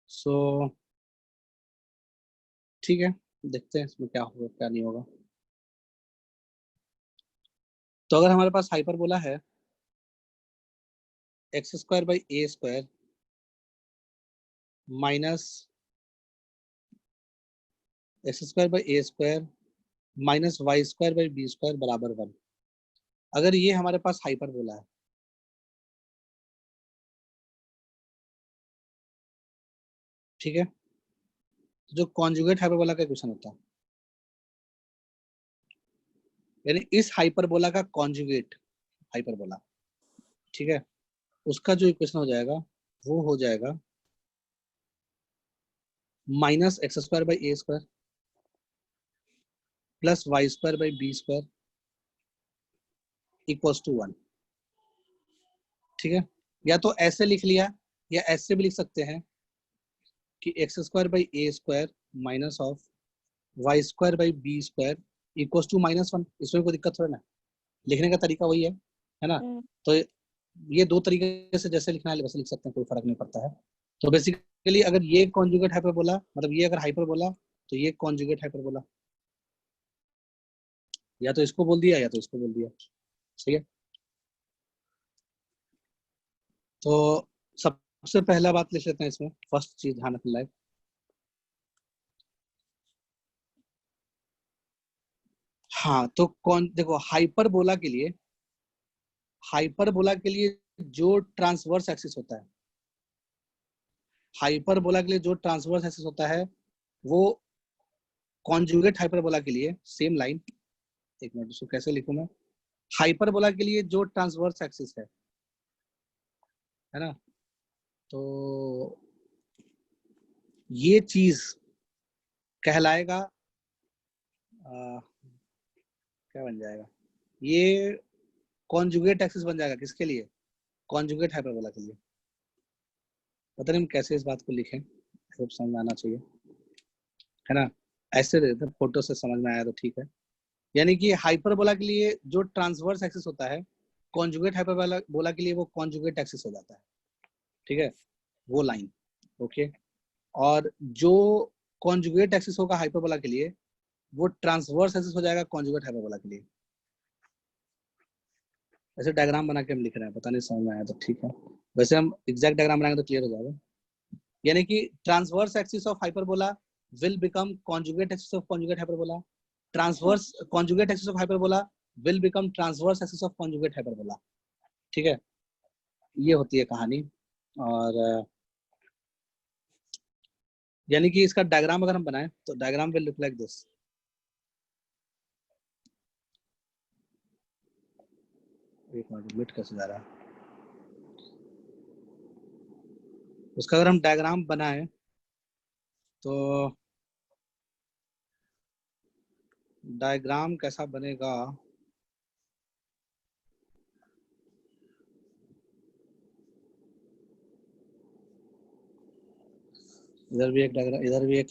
सो ठीक है, देखते हैं इसमें क्या होगा क्या नहीं होगा। तो अगर हमारे पास हाइपरबोला है x square by a square minus x square by a square minus y square by b square बराबर 1, अगर ये हमारे पास हाइपरबोला है, ठीक है, तो जो कॉन्जुगेट हाइपरबोला का क्वेश्चन होता है, यानी इस हाइपरबोला का कॉन्जुगेट हाइपरबोला, ठीक है, उसका जो इक्वेशन हो जाएगा वो हो जाएगा minus x square by a square plus y square by b square equals to 1, ठीक है। या तो ऐसे लिख लिया या ऐसे भी लिख सकते हैं कि x square by a square minus of y square by b square equals to -1। इसमें कोई दिक्कत थोड़ा ना, लिखने का तरीका वही है ना। तो ये दो तरीके से जैसे लिखना है वैसे लिख सकते हैं, कोई फर्क नहीं पड़ता है। तो बेसिकली अगर ये कॉन्जुगेट हाइपरबोला, मतलब ये अगर हाइपरबोला तो ये कॉन्जुगेट हाइपरबोला, या तो इसको बोल दिया या तो इसको बोल दिया, सही है। तो सबसे पहला बात लिख लेते हैं इसमें, फर्स्ट चीज ध्यान रखने लायक, हाँ तो कौन देखो हाइपरबोला के लिए जो ट्रांसवर्स एक्सिस होता है, हाइपरबोला के लिए जो ट्रांसवर्स एक्सिस होता है वो कॉन्जुगेट हाइपरबोला के लिए सेम लाइन, एक मिनट इसको कैसे लिखूं मैं, हाइपरबोला के लिए जो ट्रांसवर्स एक्सिस है ना, तो ये चीज कहलाएगा क्या बन जाएगा, ये कॉन्जुगेट एक्सिस बन जाएगा किसके लिए, कॉन्जुगेट हाइपरबोला के लिए। पता नहीं हम कैसे इस बात को लिखें, सब समझ में आना चाहिए, है ना। ऐसे देते फोटो से समझ में आया तो ठीक है। यानी कि हाइपरबोला के लिए जो ट्रांसवर्स एक्सिस होता है, कॉन्जुगेट हाइपरबोला के लिए वो कॉन्जुगेट एक्सिस हो जाता है, ठीक है, वो लाइन, ओके। और जो कॉन्जुगेट एक्सिस होगा हाइपरबोला के लिए वो ट्रांसवर्स एक्सिस हो जाएगा कॉन्जुगेट हाइपरबोला के लिए। ऐसे डायग्राम बना के हम लिख रहे हैं, पता नहीं समझ में आया तो ठीक है, वैसे हम एग्जैक्ट डायग्राम बनाएंगे तो क्लियर हो जाएगा। यानी कि transverse axis of hyperbola will become conjugate axis of conjugate hyperbola, transverse conjugate axis of hyperbola will become transverse axis of conjugate hyperbola, ठीक है, ये होती है कहानी। और यानी कि इसका डायग्राम अगर हम बनाएं तो diagram will look like this, एक मिनट मिट कैसे जा रहा है, उसका अगर हम डायग्राम बनाएं तो डायग्राम कैसा बनेगा, इधर भी एक डायग्राम, इधर भी एक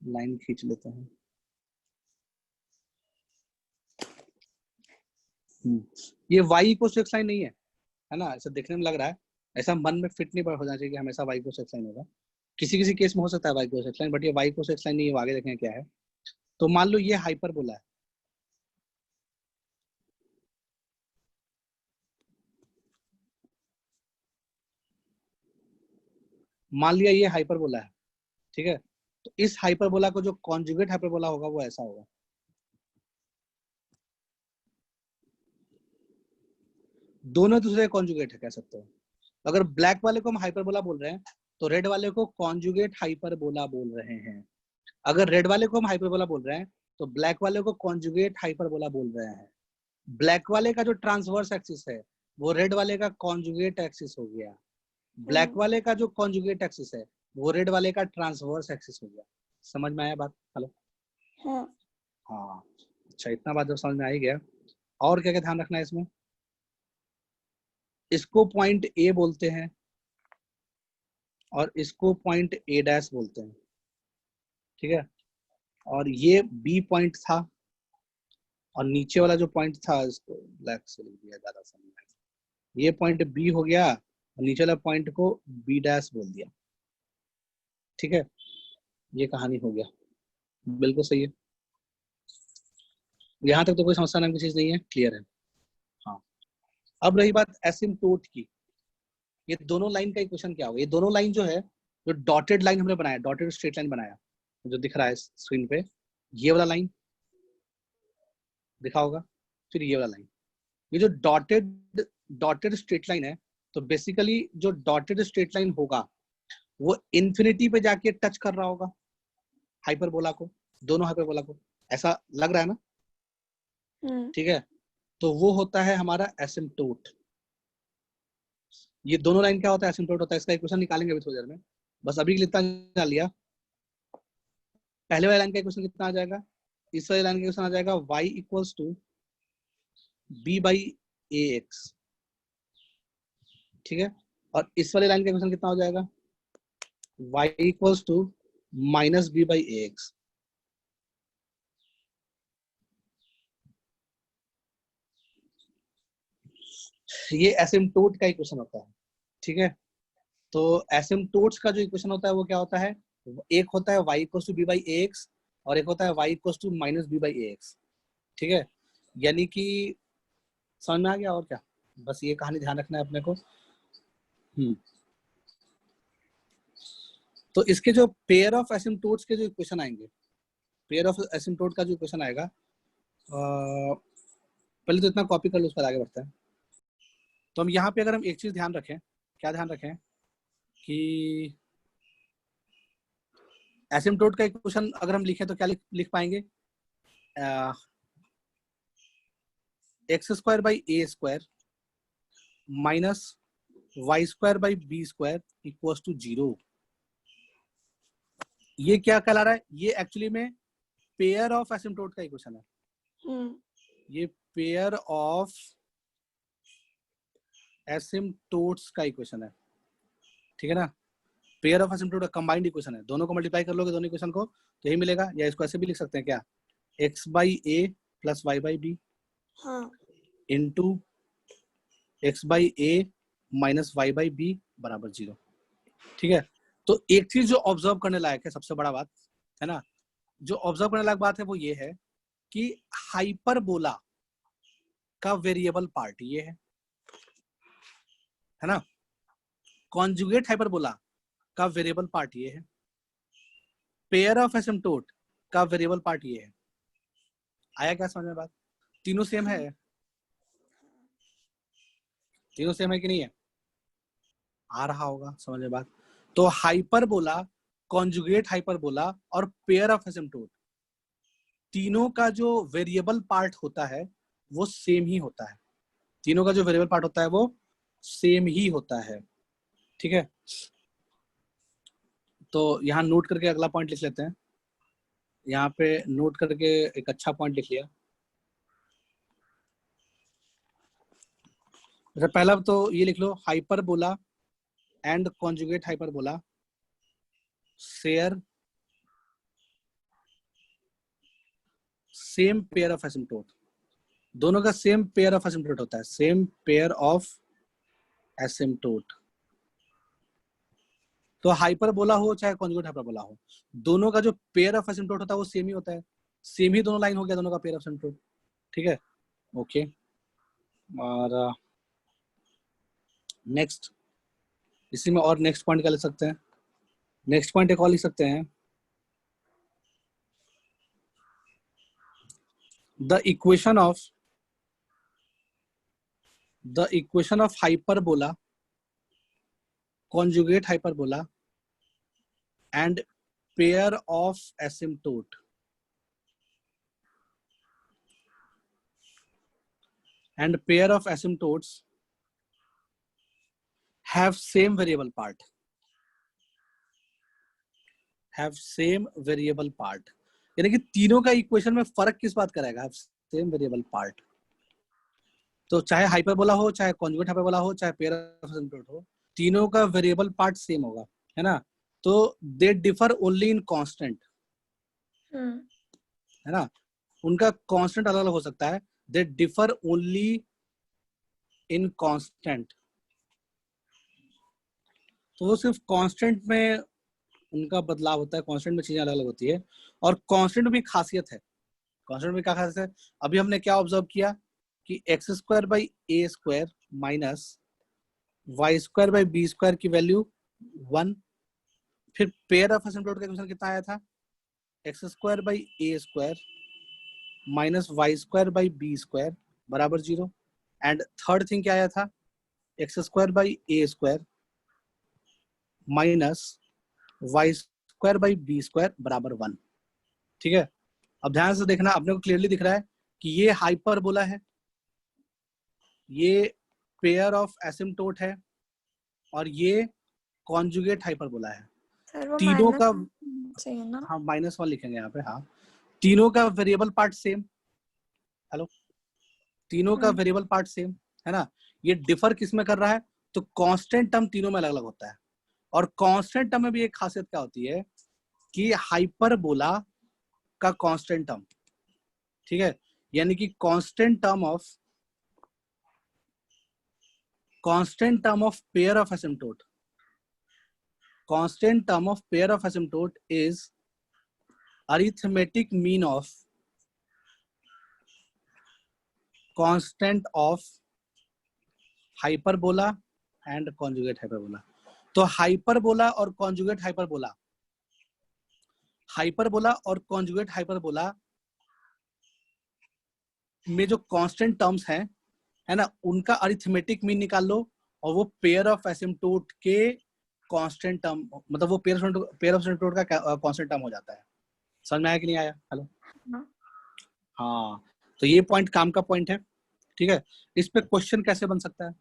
लाइन खींच लेते हैं। ये y को एक्स लाइन नहीं है ना, ऐसा देखने में लग रहा है, ऐसा मन में फिट नहीं हो जाना चाहिए कि हमेशा y को एक्स लाइन होगा, किसी किसी केस में हो सकता है y को एक्स लाइन, बट ये y को एक्स लाइन नहीं है, आगे देखें क्या है। तो मान लो ये हाइपरबोला है, मान लिया ये हाइपरबोला है, ठीक है, तो इस हाइपरबोला को जो कॉन्जुगेट हाइपरबोला होगा वो ऐसा होगा, दोनों दूसरे कॉन्जुगेट है कह सकते हो। अगर ब्लैक वाले को हम हाइपरबोला बोल रहे हैं तो रेड वाले को कॉन्जुगेट हाइपरबोला बोल रहे हैं, अगर रेड वाले को हम हाइपरबोला बोल रहे हैं तो ब्लैक वाले को कॉन्जुगेट हाइपरबोला बोल रहे हैं। ब्लैक वाले का जो ट्रांसवर्स एक्सिस है वो रेड वाले का कॉन्जुगेट एक्सिस हो गया, ब्लैक वाले का जो कॉन्जुगेट एक्सिस है वो रेड वाले का ट्रांसवर्स एक्सिस हो गया। समझ में आया बात? हेलो, हाँ हाँ, अच्छा इतना बात जब समझ में आ ही गया, और क्या क्या ध्यान रखना है इसमें, इसको पॉइंट ए बोलते हैं और इसको पॉइंट ए डैश बोलते हैं, ठीक है, और ये बी पॉइंट था और नीचे वाला जो पॉइंट था इसको ब्लैक से लिख दिया ज्यादा समझ में, ये पॉइंट बी हो गया और नीचे वाला पॉइंट को बी डैश बोल दिया, ठीक है, ये कहानी हो गया, बिल्कुल सही है। यहाँ तक तो कोई समस्या नाम की चीज नहीं है, क्लियर है। हाँ, अब रही बात एसिम्प्टोट की। ये दोनों लाइन का इक्वेशन क्या होगा? ये दोनों लाइन जो है, जो डॉटेड लाइन हमने बनाया, डॉटेड स्ट्रेट लाइन बनाया जो दिख रहा है स्क्रीन पे, ये वाला लाइन दिखा होगा, फिर ये वाला लाइन, ये जो डॉटेड डॉटेड स्ट्रेट लाइन है, तो बेसिकली जो डॉटेड स्ट्रेट लाइन होगा वो इन्फिनिटी पे जाके टच कर रहा होगा हाइपरबोला को, दोनों हाइपरबोला को, ऐसा लग रहा है ना? ठीक है, तो वो होता है हमारा एसिम्प्टोट। ये दोनों लाइन क्या होता है? एसिम्प्टोट होता है। इसका इक्वेशन निकालेंगे अभी थोड़ी देर में, बस अभी के लिए इतना जान लिया। पहले वाले लाइन का इक्वेशन कितना आ जाएगा? इस वाले लाइन का इक्वेशन आ जाएगा y equals to b by a x, ठीक है, और इस वाले लाइन का इक्वेशन कितना हो जाएगा? y equals to minus b by a x. ये एसिम्प्टोट का इक्वेशन होता है, ठीक है। तो एसिम्प्टोट्स का जो इक्वेशन होता है वो क्या होता है? एक होता है y equals to b by a x, और एक होता है y equals to minus b by a x, ठीक है। यानी कि समझ में आ गया? और क्या, बस ये कहानी ध्यान रखना है अपने को। तो इसके जो पेयर ऑफ एसिम्प्टोट्स के जो इक्वेशन आएंगे, पेयर ऑफ एसिम्प्टोट का जो इक्वेशन आएगा, पहले तो इतना कॉपी कर लो, उसके बाद आगे बढ़ते हैं। तो हम यहाँ पे अगर हम एक चीज ध्यान रखें, क्या ध्यान रखें कि एसिम्प्टोट का इक्वेशन अगर हम लिखें तो क्या लिख पाएंगे? X square by a square minus y square by b square equals to 0। ये क्या कहला रहा है? ये एक्चुअली में पेयर ऑफ एसिम्प्टोट का इक्वेशन है। ये पेयर ऑफ एसिम्प्टोट्स का इक्वेशन है, ठीक है ना। पेयर ऑफ एसिम्प्टोट का कंबाइंड इक्वेशन है, दोनों को मल्टीप्लाई कर लोगे दोनों इक्वेशन को तो यही मिलेगा। या इसको ऐसे भी लिख सकते हैं क्या? x by a plus y by b into x by a minus y by b बराबर 0, ठीक है। तो एक चीज जो ऑब्जर्व करने लायक है, सबसे बड़ा बात है ना, जो ऑब्जर्व करने लायक बात है वो ये है कि हाइपरबोला का वेरिएबल पार्ट ये है ना, कॉन्जुगेट हाइपरबोला का वेरिएबल पार्ट ये है, पेयर ऑफ एसिम्प्टोट का वेरिएबल पार्ट ये है। आया क्या समझ में बात? तीनों सेम है, तीनों सेम है कि नहीं है? आ रहा होगा समझ में बात? तो हाइपरबोला, कॉन्जुगेट हाइपरबोला और पेयर ऑफ एसिम्प्टोट, तीनों का जो वेरिएबल पार्ट होता है वो सेम ही होता है। तीनों का जो वेरिएबल पार्ट होता है वो सेम ही होता है, ठीक है। तो यहाँ नोट करके अगला पॉइंट लिख लेते हैं। यहाँ पे नोट करके एक अच्छा पॉइंट लिख लिया। अच्छा, पहला तो ये लिख लो, hyperbola and conjugate hyperbola share same pair of asymptote. दोनों का सेम पेयर ऑफ एसिम्प्टोट होता है, सेम पेयर ऑफ एसिम्प्टोट। तो हाइपरबोला हो चाहे कॉन्जुगेट हाइपरबोला हो, दोनों का जो पेयर ऑफ एसिम्प्टोट होता है वो सेम ही होता है। सेम ही दोनों लाइन हो गया, दोनों का पेयर ऑफ एसिम्प्टोट, ठीक है। ओके, और नेक्स्ट, इसी में और नेक्स्ट पॉइंट क्या लिख सकते हैं? नेक्स्ट पॉइंट एक और लिख सकते हैं, the equation of hyperbola, conjugate hyperbola and pair of asymptote have same variable part, यानी कि तीनों का इक्वेशन में फर्क किस बात कराएगा? have same variable part। तो चाहे हाइपरबोला हो, चाहे कॉन्जुगेट हाइपरबोला हो, चाहे पेयर ऑफ एसिम्प्टोट हो, तीनों का वेरिएबल पार्ट सेम होगा, है ना। तो they differ only in constant, है ना, उनका कांस्टेंट अलग अलग हो सकता है। They differ only in constant, तो वो सिर्फ कांस्टेंट में उनका बदलाव होता है, कांस्टेंट में चीजें अलग अलग होती है। और कांस्टेंट में भी खासियत है, कांस्टेंट में क्या खासियत है, अभी हमने क्या ऑब्जर्व किया कि x square by a square minus y square by b square की वैल्यू 1। फिर पेयर ऑफ एसिम्प्टोट का इक्वेशन कितना आया था, x square by a square minus y square by b square बराबर 0। एंड थर्ड थिंग क्या आया था, x square by a square minus y square by b square बराबर 1। ठीक है, अब ध्यान से देखना, अपने को क्लियरली दिख रहा है कि ये हाइपरबोला है, ये पेयर ऑफ एसिम्प्टोट है, और ये कॉन्जुगेट हाइपरबोला है। सर वो तीनों का चाहिए ना, हाँ -1 लिखेंगे यहाँ पे। हाँ, तीनों का वेरिएबल पार्ट सेम, हेलो, तीनों का वेरिएबल पार्ट सेम है ना। ये डिफर किस में कर रहा है, तो कांस्टेंट टर्म तीनों में अलग अलग होता है। और कांस्टेंट टर्म में भी एक खासियत क्या होती है कि हाइपरबोला का कांस्टेंट टर्म, ठीक है, यानी कि constant term of pair of asymptote, constant term of pair of asymptote is arithmetic mean of constant of hyperbola and conjugate hyperbola। तो हाइपरबोला और कॉन्जुगेट हाइपरबोला, हाइपरबोला और कॉन्जुगेट हाइपरबोला में जो कांस्टेंट टर्म्स हैं, है ना, उनका अरिथमेटिक मीन निकाल लो, और वो पेयर ऑफ एसिम्प्टोट के कांस्टेंट टर्म, मतलब वो पेयर ऑफ एसिम्प्टोट का कांस्टेंट टर्म हो जाता है। समझ में आया कि नहीं आया? हेलो, हाँ, तो ये पॉइंट काम का पॉइंट है। ठीक है, इस पे क्वेश्चन कैसे बन सकता है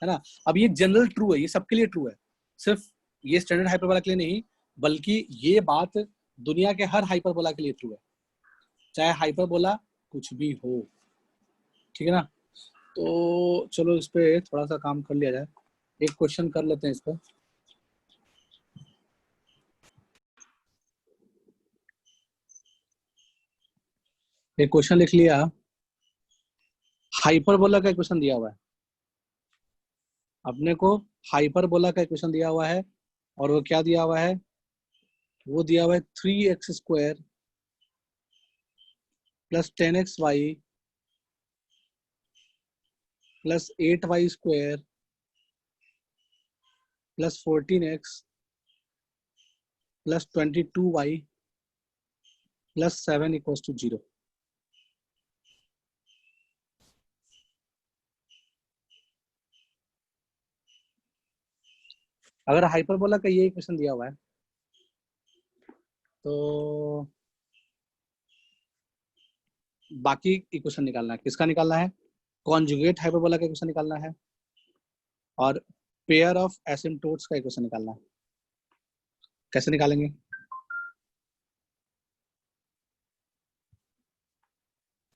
ना। अब ये जनरल ट्रू है, ये सबके लिए ट्रू है, सिर्फ ये स्टैंडर्ड हाइपरबोला के लिए नहीं, बल्कि ये बात दुनिया के हर हाइपरबोला के लिए ट्रू है, चाहे हाइपरबोला कुछ भी हो। ठीक है ना, तो चलो इस पे थोड़ा सा काम कर लिया जाए, एक क्वेश्चन कर लेते हैं इस पर। एक क्वेश्चन लिख लिया, हाइपरबोला का क्वेश्चन दिया हुआ है अपने को, हाइपरबोला का इक्वेशन दिया हुआ है, और वो क्या दिया हुआ है, वो दिया हुआ है 3x square plus 10xy plus 8y square plus 14x plus 22y plus 7 equals to 0। अगर हाइपरबोला का ये इक्वेशन दिया हुआ है तो बाकी इक्वेशन निकालना है, किसका निकालना है, कॉन्जुगेट हाइपरबोला का इक्वेशन निकालना है, और पेयर ऑफ एसिम्प्टोट्स का इक्वेशन निकालना है। कैसे निकालेंगे,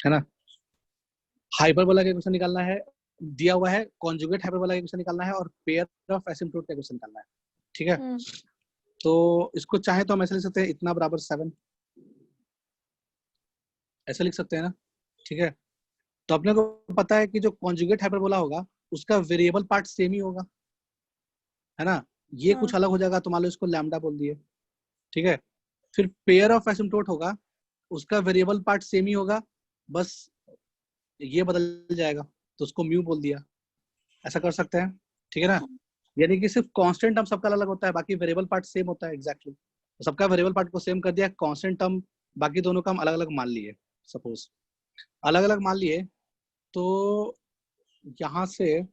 है ना, हाइपरबोला का इक्वेशन निकालना है, दिया हुआ है कॉन्जुगेट हाइपरबोला का इक्वेशन निकालना है, और पेयर ऑफ एसिम्प्टोट का इक्वेशन निकालना है। ठीक है, तो इसको चाहे तो हम ऐसे लिख सकते हैं, इतना बराबर 7, ऐसे लिख सकते हैं ना। ठीक है, तो अपने को पता है कि जो कॉन्जुगेट हाइपरबोला होगा उसका वेरिएबल पार्ट सेम ही होगा, है ना, ये कुछ अलग हो जाएगा तो मान लो इसको लैम्डा बोल दिए। ठीक है, फिर पेयर ऑफ एसिम्प्टोट होगा, उसका वेरिएबल पार्ट सेम ही होगा, बस ये बदल जाएगा तो उसको म्यू बोल दिया, ऐसा कर सकते हैं। ठीक है ना, यानी कि सिर्फ कांस्टेंट टर्म सबका अलग होता है, बाकी वेरिएबल पार्ट सेम होता है एग्जैक्टली। तो सबका वेरिएबल पार्ट को सेम कर दिया, कांस्टेंट टर्म बाकी दोनों का हम अलग अलग मान लिए, सपोज अलग अलग मान लिए, तो यहाँ से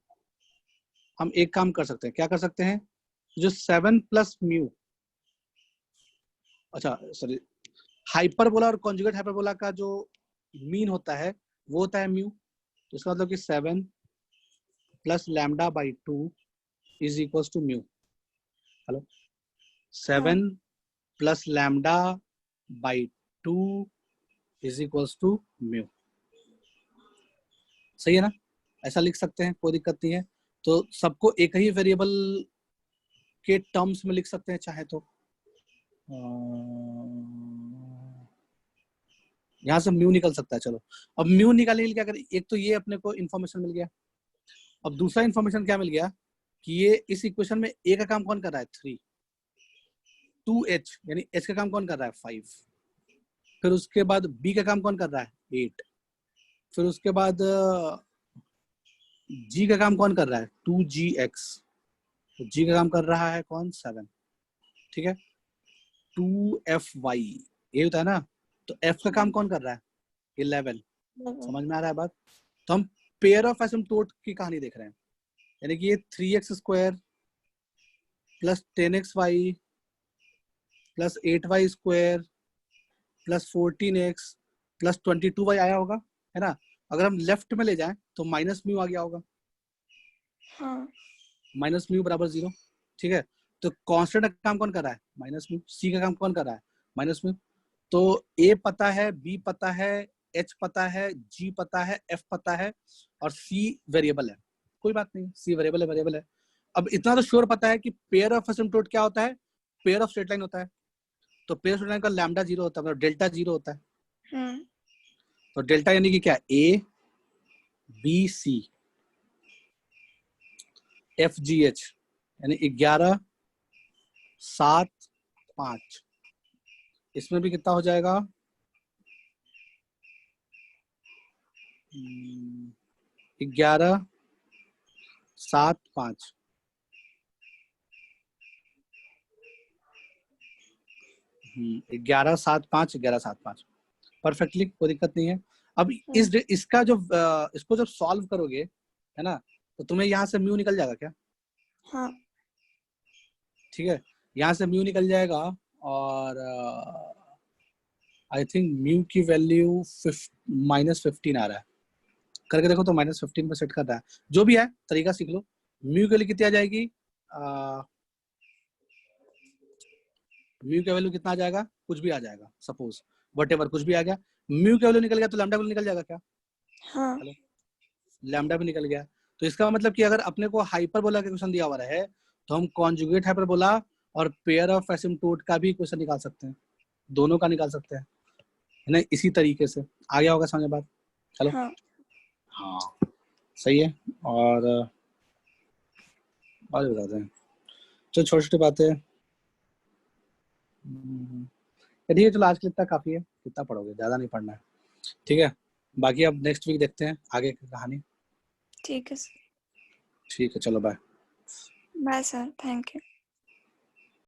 हम एक काम कर सकते हैं, क्या कर सकते हैं, जो 7 प्लस म्यू, अच्छा सॉरी, हाइपरबोला और कॉन्जुगेट हाइपरबोला का जो मीन होता है वो होता है म्यू, तो इसका मतलब कि 7 plus lambda by 2 is equals to mu. Hello, 7 plus lambda by 2 is equals to mu, सही है ना, ऐसा लिख सकते हैं, कोई दिक्कत नहीं है। तो सबको एक ही वेरिएबल के टर्म्स में लिख सकते हैं चाहे तो, यहाँ से म्यू निकल सकता है। चलो अब म्यू निकालने के लिए क्या करें, एक तो ये अपने को इन्फॉर्मेशन मिल गया, अब दूसरा इन्फॉर्मेशन क्या मिल गया कि ये इस इक्वेशन में ए का काम कौन कर रहा है, 3, 2h यानी h का काम कौन कर रहा है 5, फिर उसके बाद b का काम कौन कर रहा है 8, फिर उसके बाद g का काम कौन कर रहा है 2gx, तो g का काम कर रहा है कौन 7, ठीक है 2fy ये होता है ना, तो f का काम कौन कर रहा है 11, समझ में आ रहा है बात। तो हम पेयर ऑफ एसिम्प्टोट की कहानी देख रहे हैं, यानी कि ये 3x square plus 10xy plus 8y square plus 14x plus 22y आया होगा, है ना। अगर हम लेफ्ट में ले जाएं तो माइनस म्यू आ गया होगा, हाँ माइनस म्यू बराबर 0, ठीक है। तो कांस्टेंट का काम कौन कर रहा है माइनस म्यू, सी का काम कौन कर रहा है माइनस म्यू। तो ए पता है, बी पता है, एच पता है, जी पता है, एफ पता है और सी वेरिएबल है, कोई बात नहीं, सी वेरिएबल है, वेरिएबल है। अब इतना तो श्योर पता है कि पेयर ऑफ एसिम्प्टोट क्या होता है, पेयर ऑफ स्ट्रेट लाइन होता है। तो पेयर ऑफ स्ट्रेट लाइन का लैम्डा 0 होता है, मतलब डेल्टा 0 होता है। तो डेल्टा यानी कि क्या a b c f g h यानी 11 7 5, इसमें भी कितना हो जाएगा 11 7 5, 11 7 5 11 7 5 परफेक्टली, कोई दिक्कत नहीं है। अब इसका जो इसको जब सॉल्व करोगे, है ना, तो तुम्हें यहाँ से म्यू निकल जाएगा क्या, हाँ ठीक है, यहाँ से म्यू निकल जाएगा और आई थिंक म्यू की वैल्यू -15 आ रहा है, करके देखो तो -15 में सेट कर रहा है, जो भी है तरीका सीख लो। म्यू के लिए कितनी आ जाएगी, म्यू का वैल्यू कितना आ जाएगा, कुछ भी आ जाएगा, सपोज व्हाटएवर कुछ भी आ गया, म्यू का वैल्यू निकल गया तो लैम्डा वैल्यू निकल जाएगा क्या, हाँ हेलो, लैम्डा भी निकल गया। तो इसका मतलब कि अगर अपने को हाइपरबोला का क्वेश्चन दिया हुआ है तो हम कॉन्जुगेट हाइपरबोला और पेयर ऑफ एसिम्प्टोट का भी क्वेश्चन निकाल सकते हैं, दोनों का निकाल सकते हैं, है ना, इसी तरीके से आ गया होगा समझ बात। चलो हाँ हाँ सही है। और बताते हैं, चलो छोटी छोटी बातें, चलिए चलो आज के लिए इतना काफी है, कितना पढ़ोगे, ज्यादा नहीं पढ़ना है, ठीक है। बाकी अब नेक्स्ट वीक देखते हैं आगे की कहानी, ठीक है सर, ठीक है चलो bye. Bye sir, thank you.